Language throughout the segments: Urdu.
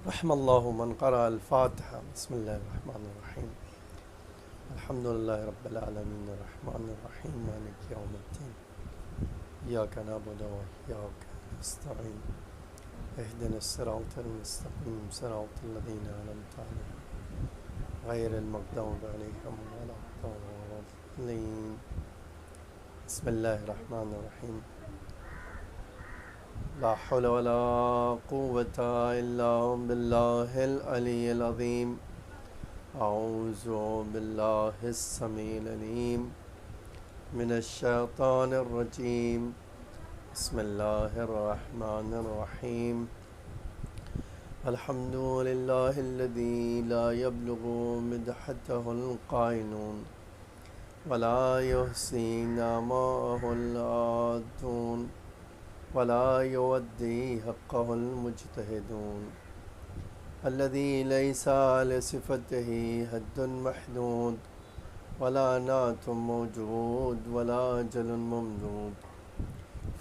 رحم الله من قرأ الفاتحة. بسم الله الرحمن الرحيم. الحمد لله رب العالمين الرحمن الرحيم مالك يوم الدين إياك نعبد وإياك نستعين اهدنا الصراط المستقيم صراط الذين أنعمت عليهم غير المغضوب عليهم ولا الضالين. بسم الله الرحمن الرحيم. لا حول ولا قوة إلا بالله العلي العظيم. أعوذ بالله السميع العليم من الشيطان الرجيم. بسم الله الرحمن الرحيم. الحمد لله الذي لا يبلغ مدحته القائلون ولا يحصي نعمه العادون ولا يودي حقه المجتهدون الذي ليس لصفته حد محدود ولا نعت موجود ولا أجل ممدود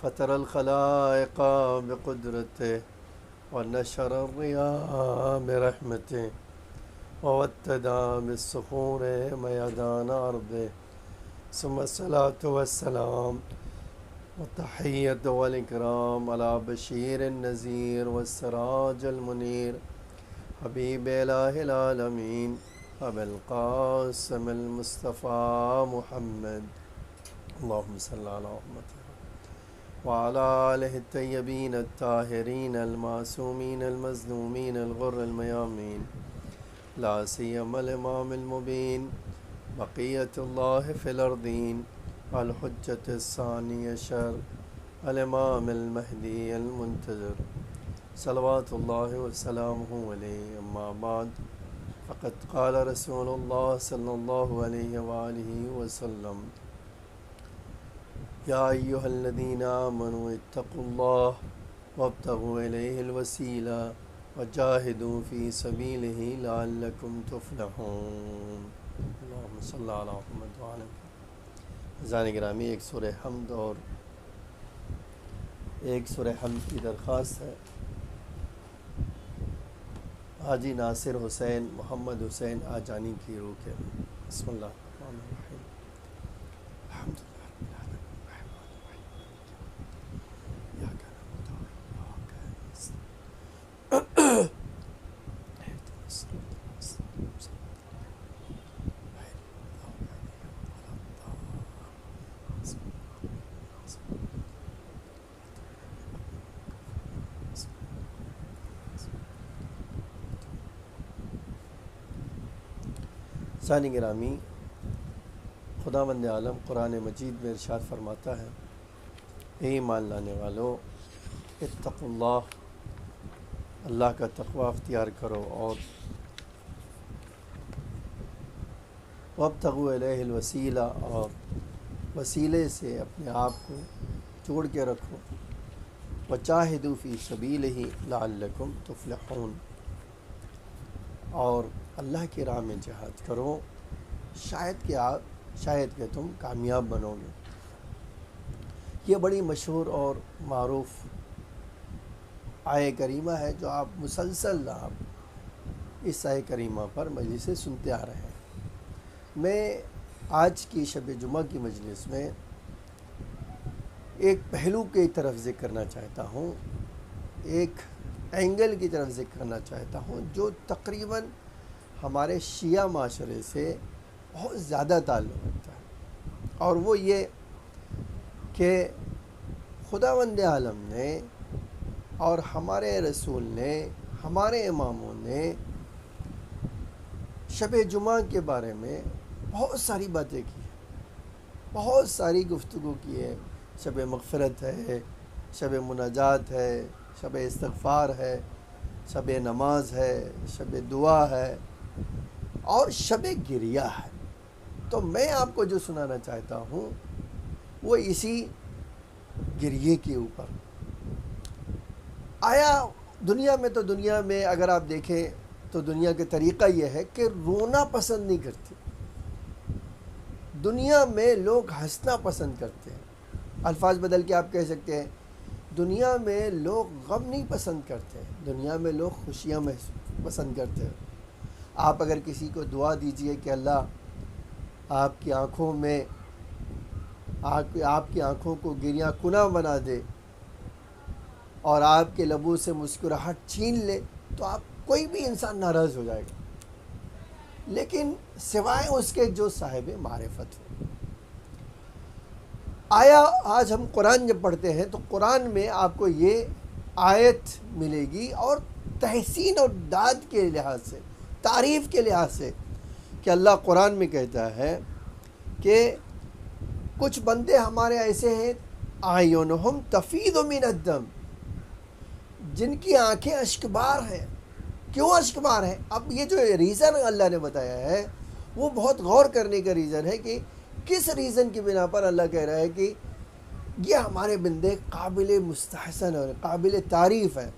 فطر الخلائق بقدرته ونشر الرياح برحمته ووتد بالصخور ميدان أرضه ثم الصلاة والسلام والتحية والإكرام على بشير النذير والسراج المنير حبيب إله العالمين أبي القاسم المصطفى محمد اللهم صل على محمد وعلى آله الطيبين الطاهرين المعصومين المظلومين الغر الميامين لا سيما الإمام المبين بقية الله في الأرضين الحجة الثاني عشر الإمام المهدي المنتظر صلوات الله وسلامه عليه. أما بعد فقد قال رسول الله صلى الله عليه وآله وسلم يا أيها الذين آمنوا اتقوا الله وابتغوا إليه الوسيلة وجاهدوا في سبيله لعلكم تفلحون. اللهم صل على محمد وعلى آله. عزیزان گرامی، ایک سورہ حمد اور ایک سورہ حمد کی درخواست ہے. حاجی ناصر حسین محمد حسین آجانی کی روح کے. بسم اللہ الرحمن الرحیم. الحمد للہ رب العالمین الرحمن الرحیم ایاک نعبد و ایاک نستعین اهدنا الصراط المستقیم صراط غیر المغضوب عليهم ولا الضالین. ثانی گرامی، خداوند عالم قرآن مجید میں ارشاد فرماتا ہے، اے ایمان لانے والو، اتقوا اللہ، اللہ کا تقوی اختیار کرو، اور وابتغوا الیہ الوسیلہ، اور وسیلے سے اپنے آپ کو جوڑ کے رکھو، وجاہدوا فی سبیلہ لعلکم تفلحون، اور اللہ کی راہ میں جہاد کرو، شاید کہ تم کامیاب بنو گے. یہ بڑی مشہور اور معروف آیہ کریمہ ہے جو آپ مسلسل اس آیہ کریمہ پر مجلس سے سنتے آ رہے ہیں. میں آج کی شب جمعہ کی مجلس میں ایک پہلو کی طرف ذکر کرنا چاہتا ہوں، ایک اینگل کی طرف ذکر کرنا چاہتا ہوں جو تقریباً ہمارے شیعہ معاشرے سے بہت زیادہ تعلق رکھتا ہے، اور وہ یہ کہ خداوند عالم نے اور ہمارے رسول نے، ہمارے اماموں نے شب جمعہ کے بارے میں بہت ساری باتیں کی ہیں، بہت ساری گفتگو کی ہے. شب مغفرت ہے، شب مناجات ہے، شب استغفار ہے، شب نماز ہے، شب دعا ہے، اور شب گریہ ہے. تو میں آپ کو جو سنانا چاہتا ہوں وہ اسی گریے کے اوپر. آیا دنیا میں اگر آپ دیکھیں تو دنیا کا طریقہ یہ ہے کہ رونا پسند نہیں کرتی. دنیا میں لوگ ہنسنا پسند کرتے ہیں. الفاظ بدل کے آپ کہہ سکتے ہیں دنیا میں لوگ غم نہیں پسند کرتے، دنیا میں لوگ خوشیاں پسند کرتے ہیں۔ آپ اگر کسی کو دعا دیجئے کہ اللہ آپ کی آنکھوں میں آپ کی آنکھوں کو گریاں کناں بنا دے اور آپ کے لبوں سے مسکراہٹ چھین لے، تو آپ کوئی بھی انسان ناراض ہو جائے گا، لیکن سوائے اس کے جو صاحب معرفت ہو۔ آج ہم قرآن جب پڑھتے ہیں تو قرآن میں آپ کو یہ آیت ملے گی، اور تحسین اور داد کے لحاظ سے، تعریف کے لحاظ سے، کہ اللہ قرآن میں کہتا ہے کہ کچھ بندے ہمارے ایسے ہیں اعینہم تفیض من الدم، جن کی آنکھیں اشکبار ہیں۔ کیوں اشکبار ہیں؟ اب یہ جو ریزن اللہ نے بتایا ہے وہ بہت غور کرنے کا ریزن ہے کہ کس ریزن کی بنا پر اللہ کہہ رہا ہے کہ یہ ہمارے بندے قابل مستحسن اور قابل تعریف ہیں۔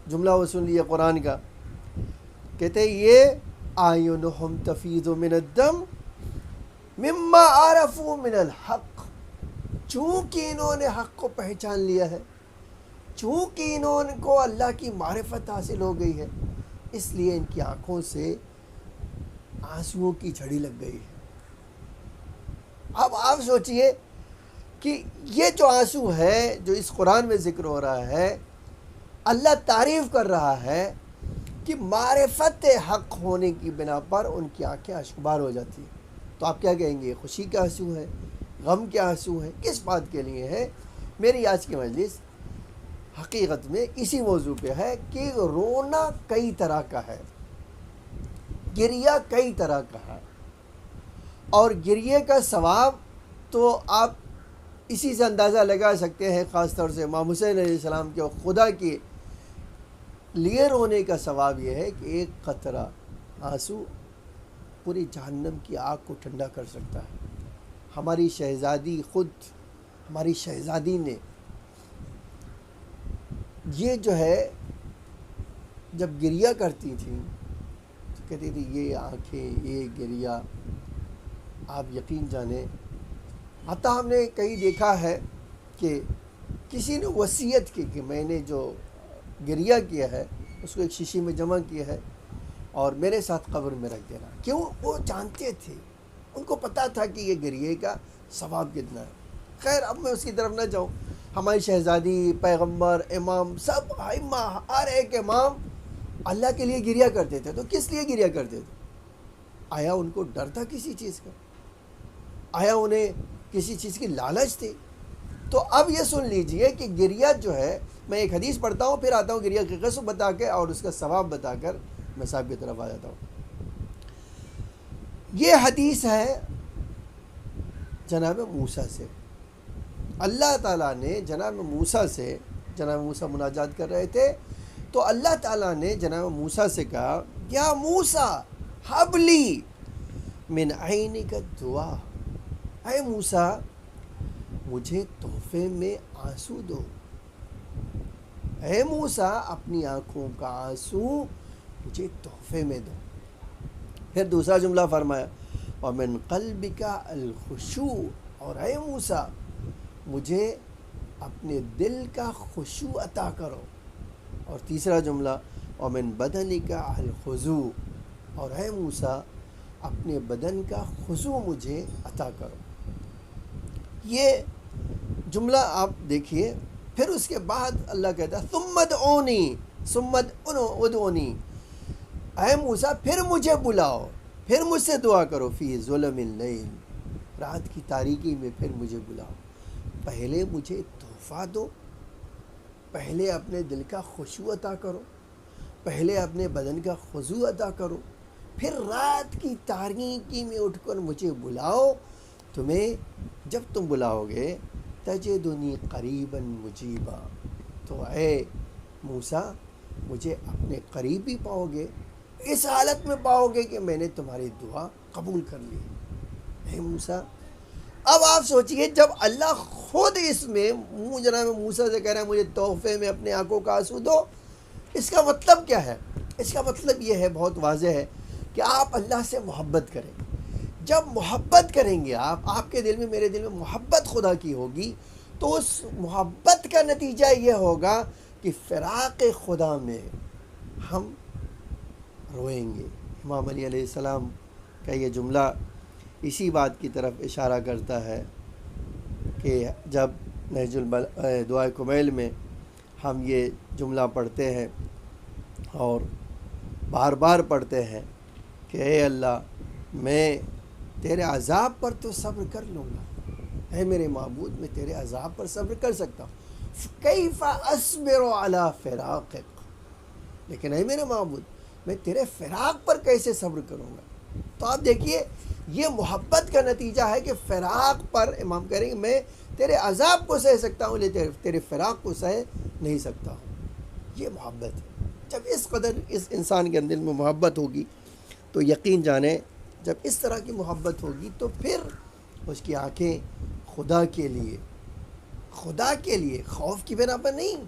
جملہ وہ سن لیے قرآن کا، کہتے ہیں یہ اعینہم تفیض من الدم مما عرفوا من الحق، چونکہ انہوں نے حق کو پہچان لیا ہے، چونکہ انہوں کو اللہ کی معرفت حاصل ہو گئی ہے، اس لیے ان کی آنکھوں سے آنسوؤں کی جھڑی لگ گئی ہے۔ اب آپ سوچئے کہ یہ جو آنسو ہے جو اس قرآن میں ذکر ہو رہا ہے، اللہ تعریف کر رہا ہے کہ معرفت حق ہونے کی بنا پر ان کی آنکھیں اشکبار ہو جاتی ہیں۔ تو آپ کیا کہیں گے؟ خوشی کے آنسو ہے، غم کے آنسو ہے، کس بات کے لیے ہے؟ میری آج کی مجلس حقیقت میں اسی موضوع پہ ہے کہ رونا کئی طرح کا ہے، گریہ کئی طرح کا ہے، اور گریے کا ثواب تو آپ اسی سے اندازہ لگا سکتے ہیں، خاص طور سے امام حسین علیہ السلام کے خدا کے لیے رونے کا ثواب یہ ہے کہ ایک قطرہ آنسو پوری جہنم کی آگ کو ٹھنڈا کر سکتا ہے۔ ہماری شہزادی خود، ہماری شہزادی نے یہ جو ہے جب گریہ کرتی تھیں تو کہتی تھی یہ آنکھیں، یہ گریہ، آپ یقین جانیں، حتیٰ ہم نے کہیں دیکھا ہے کہ کسی نے وصیت کی کہ میں نے جو گریہ کیا ہے اس کو ایک شیشی میں جمع کیا ہے اور میرے ساتھ قبر میں رکھ دینا۔ کیوں؟ وہ جانتے تھے، ان کو پتہ تھا کہ یہ گریے کا ثواب کتنا ہے۔ خیر، اب میں اس کی طرف نہ جاؤں۔ ہماری شہزادی، پیغمبر، امام، سب ائمہ، ہر ایک امام اللہ کے لیے گریہ کرتے تھے۔ تو کس لیے گریہ کرتے تھے؟ آیا ان کو ڈر تھا کسی چیز کا؟ آیا انہیں کسی چیز کی لالچ تھی؟ تو اب یہ سن لیجئے کہ گریہ جو ہے، میں ایک حدیث پڑھتا ہوں، پھر آتا ہوں گریہ کی قسم بتا کے اور اس کا ثواب بتا کر میں صاحب کی طرف آ جاتا ہوں۔ یہ حدیث ہے جناب موسیٰ سے۔ اللہ تعالیٰ نے جناب موسیٰ مناجات کر رہے تھے تو اللہ تعالیٰ نے جناب موسیٰ سے کہا، یا موسیٰ ہب لی من عینک الدعا، اے موسیٰ مجھے تحفے میں آنسو دو، اے موسیٰ اپنی آنکھوں کا آنسو مجھے تحفے میں دو۔ پھر دوسرا جملہ فرمایا، وَمِن قَلْبِكَ الْخُشُوع، اور اے موسیٰ مجھے اپنے دل کا خشوع عطا کرو۔ اور تیسرا جملہ، وَمِن بَدَنِكَ الْخُضُوع، اور اے موسیٰ اپنے بدن کا خضوع مجھے عطا کرو۔ یہ جملہ آپ دیکھیے۔ پھر اس کے بعد اللہ کہتا ہے ثُمَّ ادْعُونِی، اے موسیٰ پھر مجھے بلاؤ، پھر مجھ سے دعا کرو، فی ظلم اللیل، رات کی تاریکی میں پھر مجھے بلاؤ۔ پہلے مجھے تحفہ دو، پہلے اپنے دل کا خشوع عطا کرو، پہلے اپنے بدن کا خضوع عطا کرو، پھر رات کی تاریکی میں اٹھ کر مجھے بلاؤ۔ تمہیں جب تم بلاؤ گے تجدنی قریبا مجیبا، تو اے موسیٰ مجھے اپنے قریب ہی پاؤ گے، اس حالت میں پاؤ گے کہ میں نے تمہاری دعا قبول کر لی۔ اے موسیٰ، اب آپ سوچئے جب اللہ خود اس میں جناب موسیٰ سے کہہ رہا ہے مجھے تحفے میں اپنے آنکھوں کا آنسو دو، اس کا مطلب کیا ہے؟ اس کا مطلب یہ ہے، بہت واضح ہے، کہ آپ اللہ سے محبت کریں۔ جب محبت کریں گے آپ کے دل میں، میرے دل میں محبت خدا کی ہوگی، تو اس محبت محبت کا نتیجہ یہ ہوگا کہ فراق خدا میں ہم روئیں گے۔ امام علی علیہ السلام کا یہ جملہ اسی بات کی طرف اشارہ کرتا ہے کہ جب نہج دعائے کمیل میں ہم یہ جملہ پڑھتے ہیں اور بار بار پڑھتے ہیں کہ اے اللہ میں تیرے عذاب پر تو صبر کر لوں گا، اے میرے معبود میں تیرے عذاب پر صبر کر سکتا ہوں، کیف اصبر علی فراقک، لیکن اے میرے معبود میں تیرے فراق پر کیسے صبر کروں گا؟ تو آپ دیکھیے یہ محبت کا نتیجہ ہے کہ فراق پر امام کہہ رہے ہیں میں تیرے عذاب کو سہ سکتا ہوں لیکن تیرے فراق کو سہ نہیں سکتا ہوں۔ یہ محبت ہے۔ جب اس قدر اس انسان کے اندر میں محبت ہوگی تو یقین جانیں جب اس طرح کی محبت ہوگی تو پھر اس کی آنکھیں خدا کے لیے خوف کی بنا پر نہیں،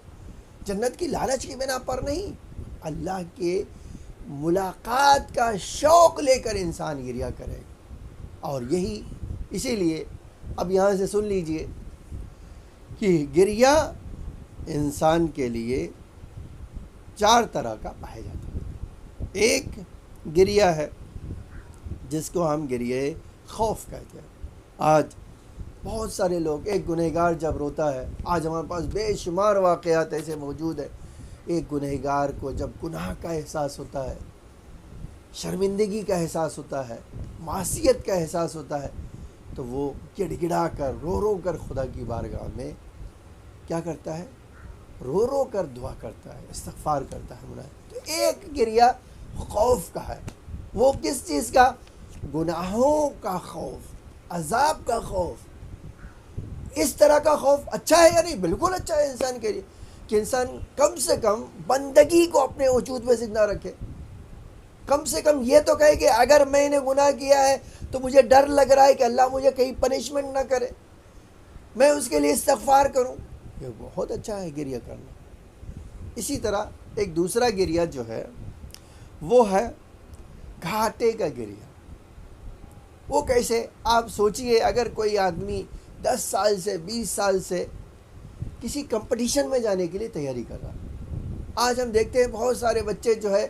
جنت کی لالچ کی بنا پر نہیں، اللہ کے ملاقات کا شوق لے کر انسان گریا کرے۔ اور یہی اسی لیے اب یہاں سے سن لیجئے کہ گریا انسان کے لیے 4 طرح کا پایا جاتا ہے۔ ایک گریا ہے جس کو ہم گریہ خوف کہتے ہیں۔ آج بہت سارے لوگ، ایک گنہگار جب روتا ہے، آج ہمارے پاس بے شمار واقعات ایسے موجود ہیں، ایک گنہگار کو جب گناہ کا احساس ہوتا ہے، شرمندگی کا احساس ہوتا ہے، معصیت کا احساس ہوتا ہے، تو وہ گڑ گڑا کر رو کر خدا کی بارگاہ میں کیا کرتا ہے؟ رو کر دعا کرتا ہے، استغفار کرتا ہے۔ تو ایک گریہ خوف کا ہے، وہ کس چیز کا؟ گناہوں کا خوف، عذاب کا خوف۔ اس طرح کا خوف اچھا ہے یا نہیں؟ بالکل اچھا ہے انسان کے لیے کہ انسان کم سے کم بندگی کو اپنے وجود میں زندہ رکھے، کم سے کم یہ تو کہے کہ اگر میں نے گناہ کیا ہے تو مجھے ڈر لگ رہا ہے کہ اللہ مجھے کہیں پنشمنٹ نہ کرے، میں اس کے لیے استغفار کروں۔ یہ بہت اچھا ہے گریہ کرنا۔ اسی طرح ایک دوسرا گریہ جو ہے وہ ہے گھاٹے کا گریہ۔ وہ کیسے؟ آپ سوچئے اگر کوئی آدمی 10 سال سے 20 سال سے کسی کمپٹیشن میں جانے کے لیے تیاری کر رہا ہے، آج ہم دیکھتے ہیں بہت سارے بچے جو ہے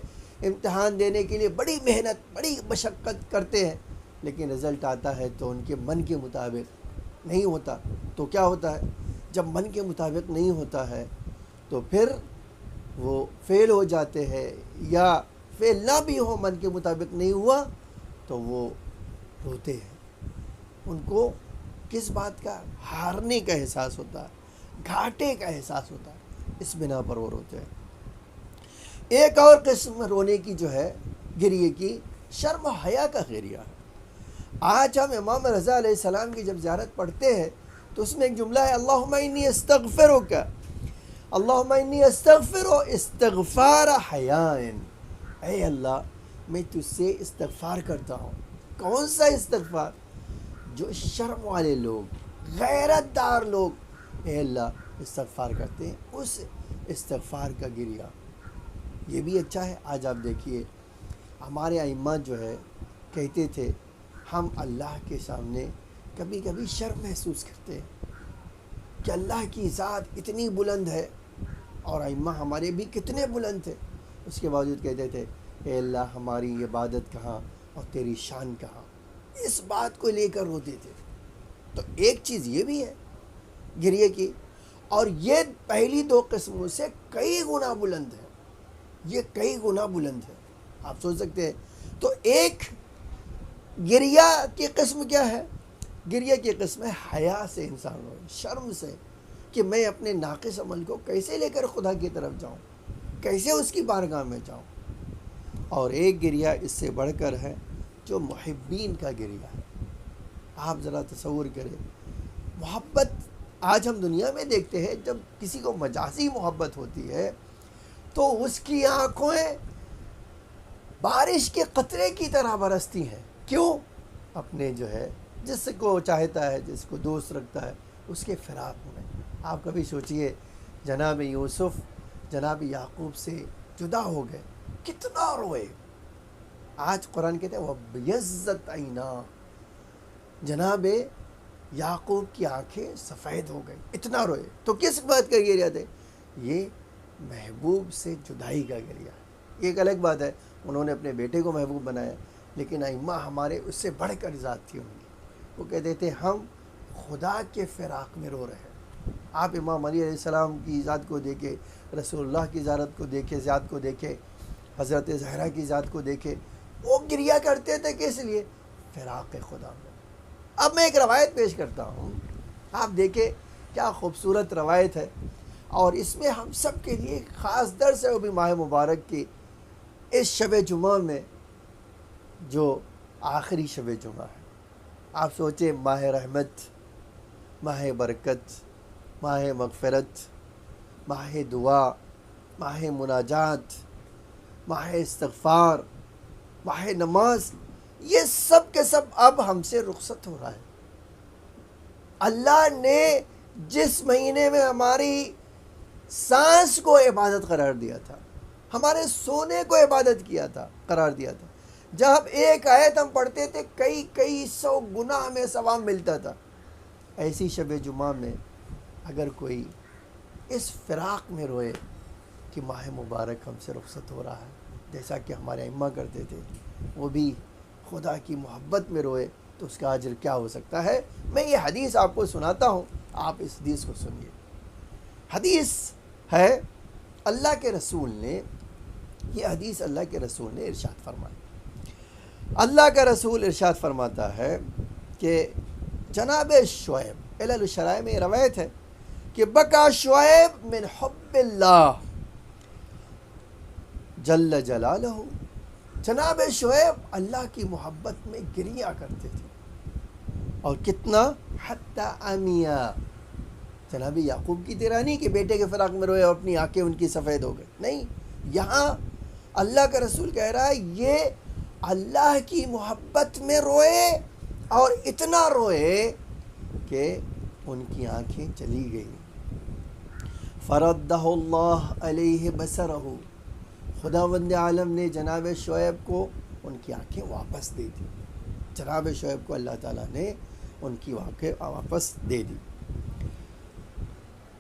امتحان دینے کے لیے بڑی محنت بڑی مشقت کرتے ہیں، لیکن رزلٹ آتا ہے تو ان کے من کے مطابق نہیں ہوتا۔ تو کیا ہوتا ہے؟ جب من کے مطابق نہیں ہوتا ہے تو پھر وہ فیل ہو جاتے ہیں، یا فیل نہ بھی ہو، من کے مطابق نہیں ہوا تو وہ روتے ہیں۔ ان کو کس بات کا؟ ہارنے کا احساس ہوتا ہے، گھاٹے کا احساس ہوتا ہے، اس بنا پر وہ روتے ہیں۔ ایک اور قسم رونے کی جو ہے گریے کی، شرم و حیا کا گریہ ہے۔ آج ہم امام رضا علیہ السلام کی جب زیارت پڑھتے ہیں تو اس میں ایک جملہ ہے، اللہم انی استغفرک، اللہم انی استغفر استغفار حیائن، اے اللہ میں تجھ سے استغفار کرتا ہوں۔ کون سا استغفار؟ جو شرم والے لوگ، غیرت دار لوگ اے اللہ استغفار کرتے ہیں، اس استغفار کا گریہ یہ بھی اچھا ہے۔ آج آپ دیکھیے ہمارے ائمہ جو ہے کہتے تھے ہم اللہ کے سامنے کبھی کبھی شرم محسوس کرتے ہیں کہ اللہ کی ذات اتنی بلند ہے اور ائمہ ہمارے بھی کتنے بلند تھے، اس کے باوجود کہتے تھے اے اللہ ہماری عبادت کہاں اور تیری شان کہاں، اس بات کو لے کر روتے تھے۔ تو ایک چیز یہ بھی ہے گریے کی، اور یہ پہلی 2 قسموں سے کئی گنا بلند ہے، یہ کئی گنا بلند ہے، آپ سوچ سکتے ہیں۔ تو ایک گریہ کی قسم کیا ہے؟ گریہ کی قسم ہے حیا سے انسان روئے، شرم سے کہ میں اپنے ناقص عمل کو کیسے لے کر خدا کی طرف جاؤں، کیسے اس کی بارگاہ میں جاؤں۔ اور ایک گریہ اس سے بڑھ کر ہے جو محبین کا گریہ ہے۔ آپ ذرا تصور کریں، محبت آج ہم دنیا میں دیکھتے ہیں جب کسی کو مجازی محبت ہوتی ہے تو اس کی آنکھیں بارش کے قطرے کی طرح برستی ہیں۔ کیوں؟ اپنے جو ہے جس کو چاہتا ہے، جس کو دوست رکھتا ہے، اس کے فراق میں۔ آپ کبھی سوچئے جناب یوسف جناب یعقوب سے جدا ہو گئے، کتنا روئے۔ آج قرآن کہتے ہیں وَبْيَضَّتْ عَيْنَاهُ، جناب یعقوب کی آنکھیں سفید ہو گئی، اتنا روئے۔ تو کس بات کا گریہ تھے؟ یہ محبوب سے جدائی کا گریہ ہے۔ یہ ایک الگ بات ہے، انہوں نے اپنے بیٹے کو محبوب بنایا، لیکن ائمہ ہمارے اس سے بڑھ کر ذات تھی ان کی۔ وہ کہتے تھے ہم خدا کے فراق میں رو رہے ہیں۔ آپ امام علی علیہ السلام کی ذات کو دیکھیں، رسول اللہ کی ذات کو دیکھیں، ذات کو دیکھیں، حضرت زہرا کی ذات کو دیکھیں، وہ گریہ کرتے تھے کس لیے؟ فراق خدا میں۔ اب میں ایک روایت پیش کرتا ہوں، آپ دیکھیں کیا خوبصورت روایت ہے، اور اس میں ہم سب کے لیے ایک خاص درس ہے، وہ بھی ماہ مبارک کی اس شب جمعہ میں جو آخری شب جمعہ ہے۔ آپ سوچیں، ماہ رحمت، ماہ برکت، ماہ مغفرت، ماہ دعا، ماہ مناجات، ماہ استغفار، ماہ نماز، یہ سب کے سب اب ہم سے رخصت ہو رہا ہے۔ اللہ نے جس مہینے میں ہماری سانس کو عبادت قرار دیا تھا، ہمارے سونے کو عبادت کیا تھا، قرار دیا تھا، جب ایک آیت ہم پڑھتے تھے کئی سو گنا ہمیں ثواب ملتا تھا، ایسی شب جمعہ میں اگر کوئی اس فراق میں روئے کہ ماہ مبارک ہم سے رخصت ہو رہا ہے، جیسا کہ ہمارے ائمہ کرتے تھے، وہ بھی خدا کی محبت میں روئے، تو اس کا اجر کیا ہو سکتا ہے؟ میں یہ حدیث آپ کو سناتا ہوں، آپ اس حدیث کو سنیے۔ حدیث ہے اللہ کے رسول نے، یہ حدیث اللہ کے رسول نے ارشاد فرمایا۔ اللہ کا رسول ارشاد فرماتا ہے کہ جناب شعیب، علل الشرائع میں یہ روایت ہے کہ بکا شعیب من حب اللہ جل جلالہ، جناب شعیب اللہ کی محبت میں گریہ کرتے تھے، اور کتنا؟ حتی عمیہ، جناب یعقوب کی طرح نہیں کہ بیٹے کے فراق میں روئے اور اپنی آنکھیں ان کی سفید ہو گئی، نہیں، یہاں اللہ کا رسول کہہ رہا ہے یہ اللہ کی محبت میں روئے، اور اتنا روئے کہ ان کی آنکھیں چلی گئی۔ فردہ اللہ علیہ بصرہ، خداوند عالم نے جناب شعیب کو ان کی آنکھیں واپس دے دی، جناب شعیب کو اللہ تعالیٰ نے ان کی آنکھیں واپس دے دی۔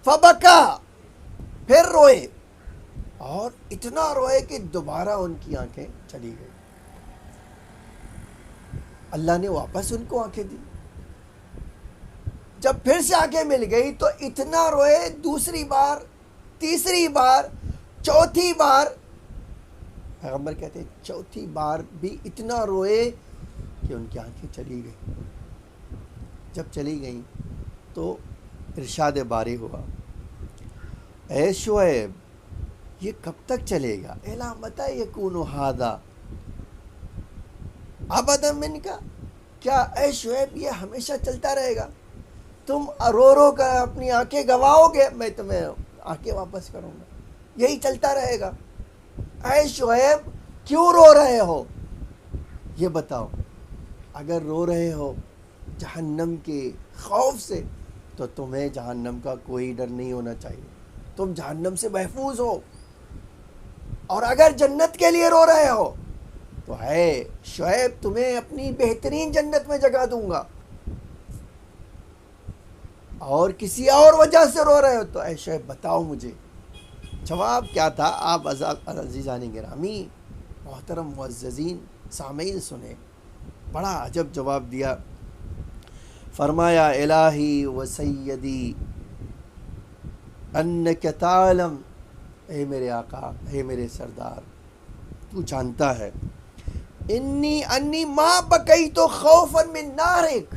فبکا، پھر روئے، اور اتنا روئے کہ دوبارہ ان کی آنکھیں چلی گئی، اللہ نے واپس ان کو آنکھیں دی۔ جب پھر سے آنکھیں مل گئی تو اتنا روئے، دوسری بار، تیسری بار، چوتھی بار، پیغمبر کہتے ہیں چوتھی بار بھی اتنا روئے کہ ان کی آنکھیں چلی گئیں۔ جب چلی گئیں تو ارشاد باری ہوا، اے شعیب یہ کب تک چلے گا؟ الا متی یکون ھذا ابدا منک، کیا اے شعیب یہ ہمیشہ چلتا رہے گا؟ تم رو رو کر اپنی آنکھیں گواؤ گے، میں تمہیں آنکھیں واپس کروں گا، یہی چلتا رہے گا؟ اے شعیب کیوں رو رہے ہو؟ یہ بتاؤ۔ اگر رو رہے ہو جہنم کے خوف سے تو تمہیں جہنم کا کوئی ڈر نہیں ہونا چاہیے، تم جہنم سے محفوظ ہو، اور اگر جنت کے لیے رو رہے ہو تو اے شعیب تمہیں اپنی بہترین جنت میں جگہ دوں گا، اور کسی اور وجہ سے رو رہے ہو تو اے شعیب بتاؤ مجھے۔ جواب کیا تھا؟ آپ عزیزان گرامی، محترم معززین سامعین سنیں، بڑا عجب جواب دیا۔ فرمایا الہی و سیدی انک تعلم، اے میرے آقا، اے میرے سردار، تو جانتا ہے، انی ما بکیت خوفا من نارک،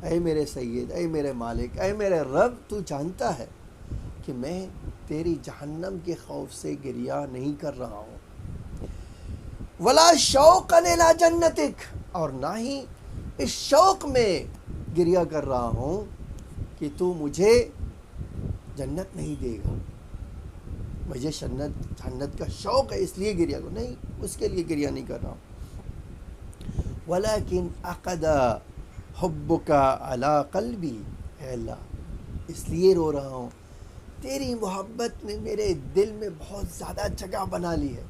اے میرے سید، اے میرے مالک، اے میرے رب، تو جانتا ہے کہ میں تیری جہنم کے خوف سے گریہ نہیں کر رہا ہوں، ولا شوقا الی جنتک، اور نہ ہی اس شوق میں گریہ کر رہا ہوں کہ تو مجھے جنت نہیں دے گا، مجھے جنت کا شوق ہے اس لیے گریہ کو نہیں، اس کے لیے گریہ نہیں کر رہا ہوں۔ ولیکن عقد حبک علی قلبی، اے اللہ اس لیے رو رہا ہوں، تیری محبت نے میرے دل میں بہت زیادہ جگہ بنا لی ہے،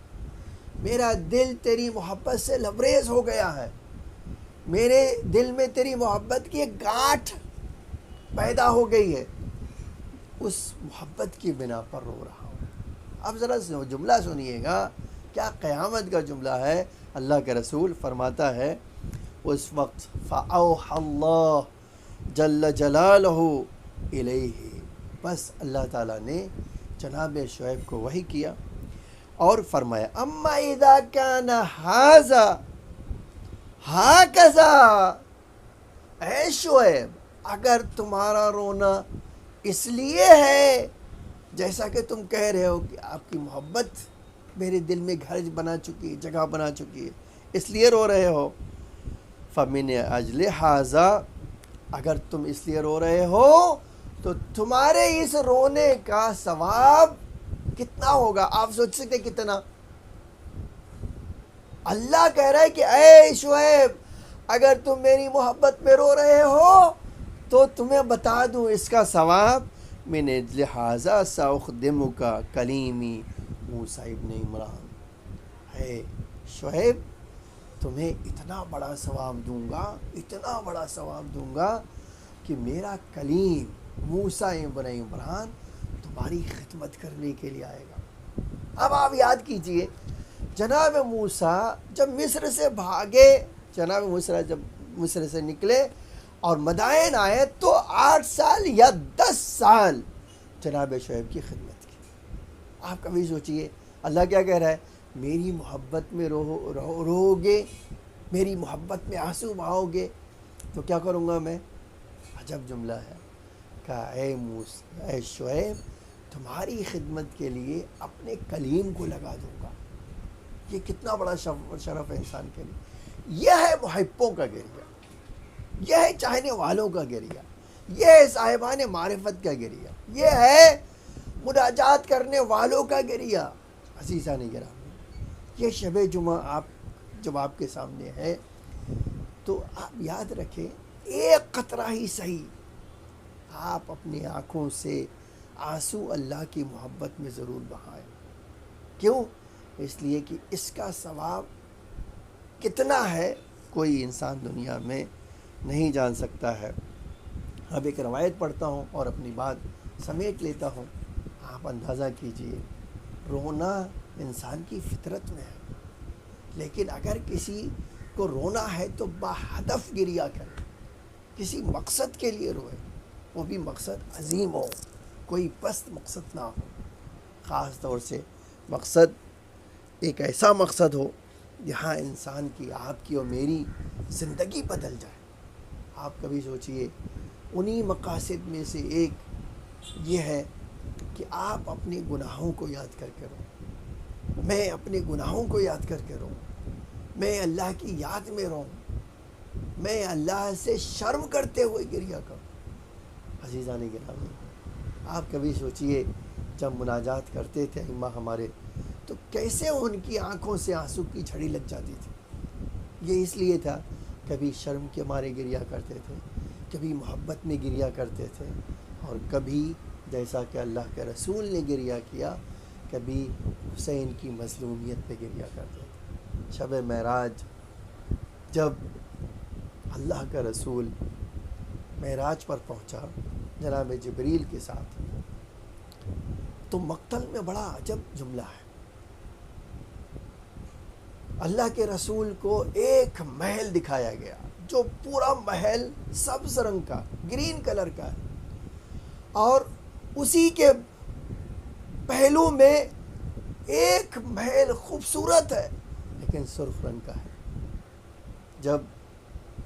میرا دل تیری محبت سے لبریز ہو گیا ہے، میرے دل میں تیری محبت کی ایک گاٹھ پیدا ہو گئی ہے، اس محبت کی بنا پر رو رہا ہوں۔ اب ذرا جملہ سنیے گا، کیا قیامت کا جملہ ہے۔ اللہ کے رسول فرماتا ہے اس وقت فَأَوْحَى اللَّهُ جل جلالہ الیہ، بس اللہ تعالیٰ نے جناب شعیب کو وحی کیا اور فرمایا اما اذا کان ھذا ھکذا، اے شعیب اگر تمہارا رونا اس لیے ہے جیسا کہ تم کہہ رہے ہو کہ آپ کی محبت میرے دل میں گھر بنا چکی ہے، جگہ بنا چکی ہے، اس لیے رو رہے ہو، فَمِنْ أَجْلِ هَذَا، اگر تم اس لیے رو رہے ہو تو تمہارے اس رونے کا ثواب کتنا ہوگا؟ آپ سوچ سکتے کتنا؟ اللہ کہہ رہا ہے کہ اے شعیب اگر تم میری محبت میں رو رہے ہو تو تمہیں بتا دوں اس کا ثواب، مِنْ أَجْلِ هَذَا سَأُخْدِمُكَ کلیمی موسیٰ ابن عمران، اے شعیب تمہیں اتنا بڑا ثواب دوں گا، اتنا بڑا ثواب دوں گا کہ میرا کلیم موسیٰ ابن عمران تمہاری خدمت کرنے کے لیے آئے گا۔ اب آپ یاد کیجئے جناب موسیٰ جب مصر سے بھاگے، جناب موسیٰ جب مصر سے نکلے اور مدائن آئے تو 8 سال یا 10 سال جناب شعیب کی خدمت کی۔ آپ کبھی سوچئے اللہ کیا کہہ رہا ہے، میری محبت میں رو گے، میری محبت میں آنسو بہاؤ گے تو کیا کروں گا میں؟ عجب جملہ ہے، کہا اے شعیب تمہاری خدمت کے لیے اپنے کلیم کو لگا دوں گا۔ یہ کتنا بڑا شرف ہے انسان کے لیے۔ یہ ہے محبوں کا گریہ، یہ ہے چاہنے والوں کا گریہ، یہ ہے صاحبان معرفت کا گریہ، یہ ہے مناجات کرنے والوں کا گریہ۔ عزیزان گرامی، یہ شب جمعہ جب آپ کے سامنے ہے تو آپ یاد رکھیں ایک قطرہ ہی صحیح آپ اپنی آنکھوں سے آنسو اللہ کی محبت میں ضرور بہائیں۔ کیوں؟ اس لیے کہ اس کا ثواب کتنا ہے کوئی انسان دنیا میں نہیں جان سکتا ہے۔ اب ایک روایت پڑھتا ہوں اور اپنی بات سمیٹ لیتا ہوں۔ آپ اندازہ کیجئے رونا انسان کی فطرت میں ہے، لیکن اگر کسی کو رونا ہے تو بہدف گریہ کرے، کسی مقصد کے لیے روئے، وہ بھی مقصد عظیم ہو، کوئی پست مقصد نہ ہو، خاص طور سے مقصد ایک ایسا مقصد ہو جہاں انسان کی، آپ کی اور میری زندگی بدل جائے۔ آپ کبھی سوچئے انہی مقاصد میں سے ایک یہ ہے کہ آپ اپنے گناہوں کو یاد کر کے رہو، میں اپنے گناہوں کو یاد کر کے رہوں، میں اللہ کی یاد میں رہوں، میں اللہ سے شرم کرتے ہوئے گریہ کروں۔ عزیزان گرامی، آپ کبھی سوچئے جب مناجات کرتے تھے ائمہ ہمارے تو کیسے ان کی آنکھوں سے آنسو کی جھڑی لگ جاتی تھی۔ یہ اس لیے تھا کبھی شرم کے مارے گریہ کرتے تھے، کبھی محبت میں گریہ کرتے تھے، اور کبھی جیسا کہ اللہ کے رسول نے گریہ کیا، کبھی حسین کی مظلومیت پہ گریہ کرتے تھے۔ شب معراج جب اللہ کا رسول معراج پر پہنچا جناب جبریل کے ساتھ، تو مقتل میں بڑا عجب جملہ ہے۔ اللہ کے رسول کو ایک محل دکھایا گیا جو پورا محل سبز رنگ کا، گرین کلر کا ہے، اور اسی کے پہلو میں ایک محل خوبصورت ہے لیکن سرخ رنگ کا ہے۔ جب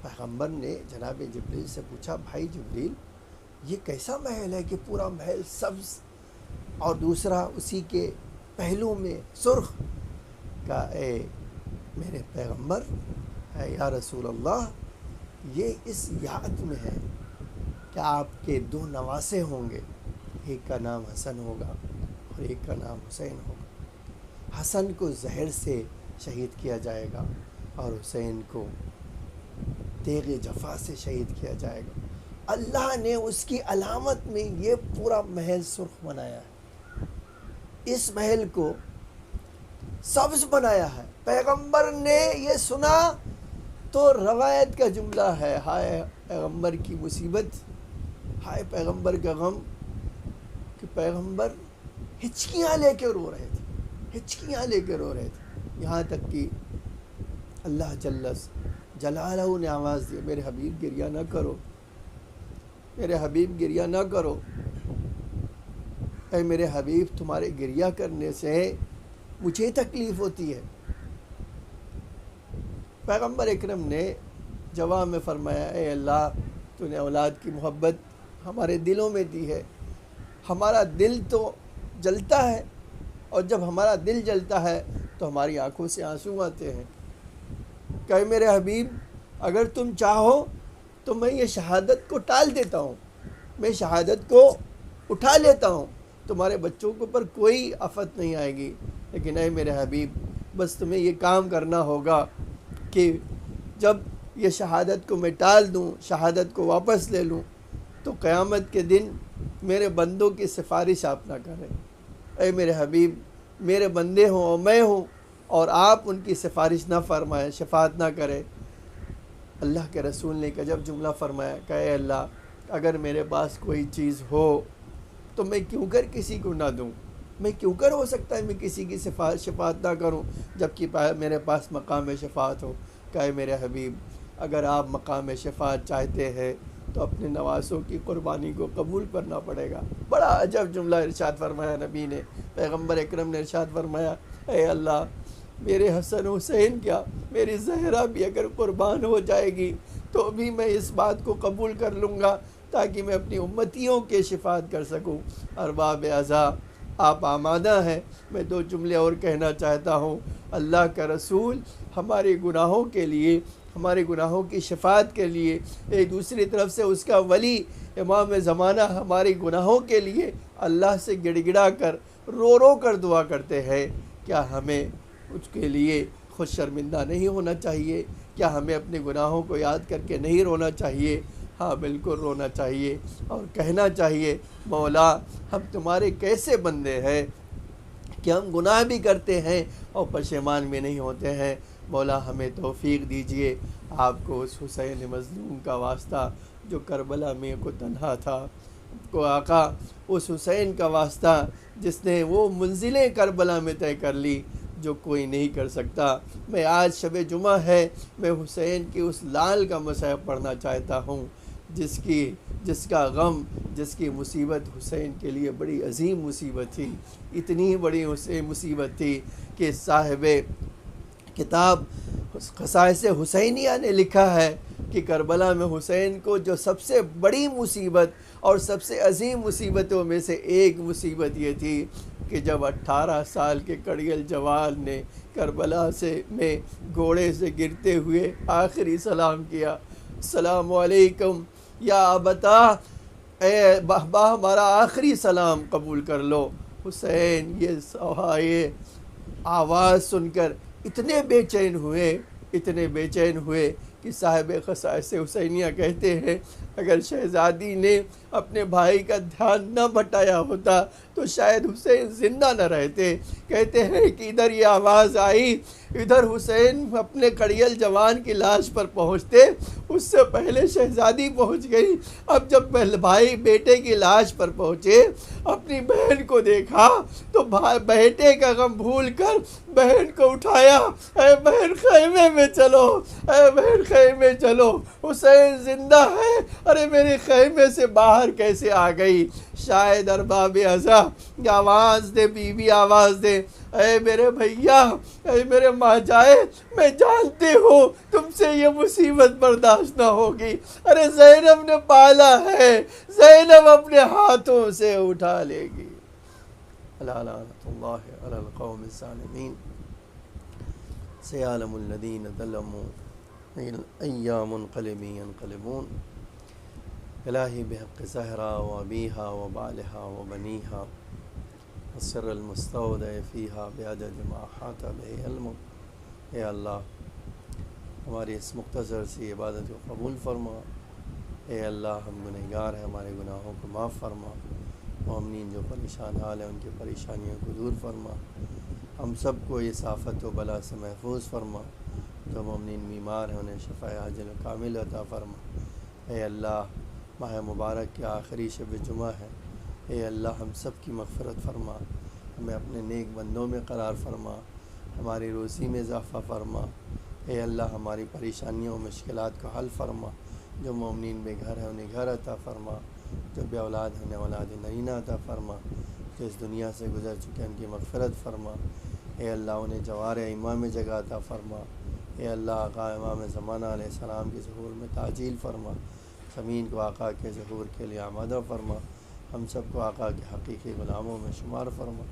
پیغمبر نے جناب جبریل سے پوچھا، بھائی جبریل یہ کیسا محل ہے کہ پورا محل سبز اور دوسرا اسی کے پہلو میں سرخ؟ کہا اے میرے پیغمبر، اے یا رسول اللہ، یہ اس یاد میں ہے کہ آپ کے 2 نواسے ہوں گے، ایک کا نام حسن ہوگا اور ایک کا نام حسین ہوگا۔ حسن کو زہر سے شہید کیا جائے گا اور حسین کو تیغ جفا سے شہید کیا جائے گا۔ اللہ نے اس کی علامت میں یہ پورا محل سرخ بنایا ہے، اس محل کو سبز بنایا ہے۔ پیغمبر نے یہ سنا تو روایت کا جملہ ہے، ہائے پیغمبر کی مصیبت، ہائے پیغمبر کا غم، کہ پیغمبر ہچکیاں لے کے رو رہے تھے، ہچکیاں لے کے رو رہے تھے، یہاں تک کہ اللہ جلالہ نے آواز دی، میرے حبیب گریہ نہ کرو، میرے حبیب گریہ نہ کرو، اے میرے حبیب تمہارے گریہ کرنے سے مجھے تکلیف ہوتی ہے۔ پیغمبر اکرم نے جواب میں فرمایا، اے اللہ تو نے اولاد کی محبت ہمارے دلوں میں دی ہے، ہمارا دل تو جلتا ہے، اور جب ہمارا دل جلتا ہے تو ہماری آنکھوں سے آنسو آتے ہیں، کہ میرے حبیب اگر تم چاہو تو میں یہ شہادت کو ٹال دیتا ہوں، میں شہادت کو اٹھا لیتا ہوں، تمہارے بچوں کے اوپر کوئی آفت نہیں آئے گی، لیکن اے میرے حبیب بس تمہیں یہ کام کرنا ہوگا کہ جب یہ شہادت کو میں ٹال دوں، شہادت کو واپس لے لوں، تو قیامت کے دن میرے بندوں کی سفارش آپ نہ کریں، اے میرے حبیب میرے بندے ہوں اور میں ہوں، اور آپ ان کی سفارش نہ فرمائیں، شفاعت نہ کریں۔ اللہ کے رسول نے کہ جب جملہ فرمایا کہ اے اللہ اگر میرے پاس کوئی چیز ہو تو میں کیوں کر کسی کو نہ دوں، میں کیوں کر ہو سکتا ہے میں کسی کی شفاعت نہ کروں جبکہ میرے پاس مقام شفاعت ہو۔ کہ میرے حبیب اگر آپ مقام شفاعت چاہتے ہیں تو اپنے نواسوں کی قربانی کو قبول کرنا پڑے گا۔ بڑا عجب جملہ ارشاد فرمایا نبی نے، پیغمبر اکرم نے ارشاد فرمایا، اے اللہ میرے حسن حسین کیا میری زہرا بھی اگر قربان ہو جائے گی تو بھی میں اس بات کو قبول کر لوں گا تاکہ میں اپنی امتیوں کے شفاعت کر سکوں۔ ارباب اعضاء آپ آمادہ ہیں، میں دو جملے اور کہنا چاہتا ہوں۔ اللہ کا رسول ہمارے گناہوں کے لیے، ہمارے گناہوں کی شفاعت کے لیے، ایک دوسری طرف سے اس کا ولی امام زمانہ ہمارے گناہوں کے لیے اللہ سے گڑ گڑا کر رو رو کر دعا کرتے ہیں۔ کیا ہمیں اس کے لیے خود شرمندہ نہیں ہونا چاہیے؟ کیا ہمیں اپنے گناہوں کو یاد کر کے نہیں رونا چاہیے؟ ہاں بالکل رونا چاہیے اور کہنا چاہیے، مولا ہم تمہارے کیسے بندے ہیں کہ ہم گناہ بھی کرتے ہیں اور پشیمان بھی نہیں ہوتے ہیں، مولا ہمیں توفیق دیجئے۔ آپ کو اس حسین مظلوم کا واسطہ جو کربلا میں کو تنہا تھا، کو آقا اس حسین کا واسطہ جس نے وہ منزلیں کربلا میں طے کر لی جو کوئی نہیں کر سکتا، میں آج شب جمعہ ہے، میں حسین کی اس لال کا مصحف پڑھنا چاہتا ہوں جس کا غم، جس کی مصیبت حسین کے لیے بڑی عظیم مصیبت تھی، اتنی بڑی مصیبت تھی کہ صاحب کتاب خصائص حسینیہ نے لکھا ہے کہ کربلا میں حسین کو جو سب سے بڑی مصیبت اور سب سے عظیم مصیبتوں میں سے ایک مصیبت یہ تھی کہ جب 18 سال کے کڑیل جوان نے کربلا میں گھوڑے سے گرتے ہوئے آخری سلام کیا، السلام علیکم یا ابتا، اے بابا ہمارا آخری سلام قبول کر لو۔ حسین یہ آواز سن کر اتنے بے چین ہوئے کہ صاحب خصائص حسینیہ کہتے ہیں اگر شہزادی نے اپنے بھائی کا دھیان نہ بٹایا ہوتا تو شاید حسین زندہ نہ رہتے۔ کہتے ہیں کہ ادھر یہ آواز آئی، ادھر حسین اپنے کڑیل جوان کی لاش پر پہنچتے، اس سے پہلے شہزادی پہنچ گئی۔ اب جب بھائی بیٹے کی لاش پر پہنچے، اپنی بہن کو دیکھا تو بیٹے کا غم بھول کر بہن کو اٹھایا، اے بہن خیمے میں چلو، اے بہن خیمے میں چلو، حسین زندہ ہے۔ ارے میرے خیمے سے باہر کیسے آ گئی؟ شاید ارباب اعضاء آواز دے، بیوی آواز دے، اے میرے بھیا، اے میرے ماں جائے، میں جانتی ہوں تم سے یہ مصیبت برداشت نہ ہوگی، ارے زینب نے پالا ہے، زینب اپنے ہاتھوں سے اٹھا لے گی۔ لعنت اللہ علی القوم الظالمین، سیعلم الذین ظلموا ایام منقلبی ینقلبون۔ الہی بحق زہرا و ابیہا و بالہا و بنیہا السر المستودع فیہا بعدد ما احاط بہ علمک۔ اے اللہ ہماری اس مختصر سی عبادت کو قبول فرما، اے اللہ ہم گنہگار ہیں، ہمارے گناہوں کو معاف فرما، مومنین جو پریشان حال ہیں ان کی پریشانیوں کو دور فرما، ہم سب کو اس آفت و بلا سے محفوظ فرما۔ جو مومنین بیمار ہیں انہیں شفاء عاجل و کامل عطا فرما۔ اے اللہ ماہ مبارک کے آخری شب جمعہ ہے، اے اللہ ہم سب کی مغفرت فرما، ہمیں اپنے نیک بندوں میں قرار فرما، ہماری روزی میں اضافہ فرما۔ اے اللہ ہماری پریشانیوں و مشکلات کو حل فرما، جو مومنین بے گھر ہیں انہیں گھر عطا فرما، جو بے اولاد ہیں انہیں اولاد نرینہ عطا فرما، جو اس دنیا سے گزر چکے ہیں ان کی مغفرت فرما۔ اے اللہ انہیں جوار امام میں جگہ عطا فرما۔ اے اللہ آقا امام زمانہ علیہ السلام کے ظہور میں تعجیل فرما، زمین کو آقا کے ظہور کے لیے آمادہ فرما، ہم سب کو آقا کے حقیقی غلاموں میں شمار فرما۔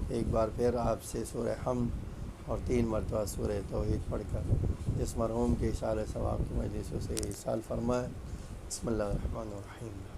ایک بار پھر آپ سے سورہ حمد اور 3 مرتبہ سورہ توحید پڑھ کر جس مرحوم کے اشارہ ثواب کی مجلسوں سے ارسال فرمائے۔ بسم اللہ الرحمن الرحیم۔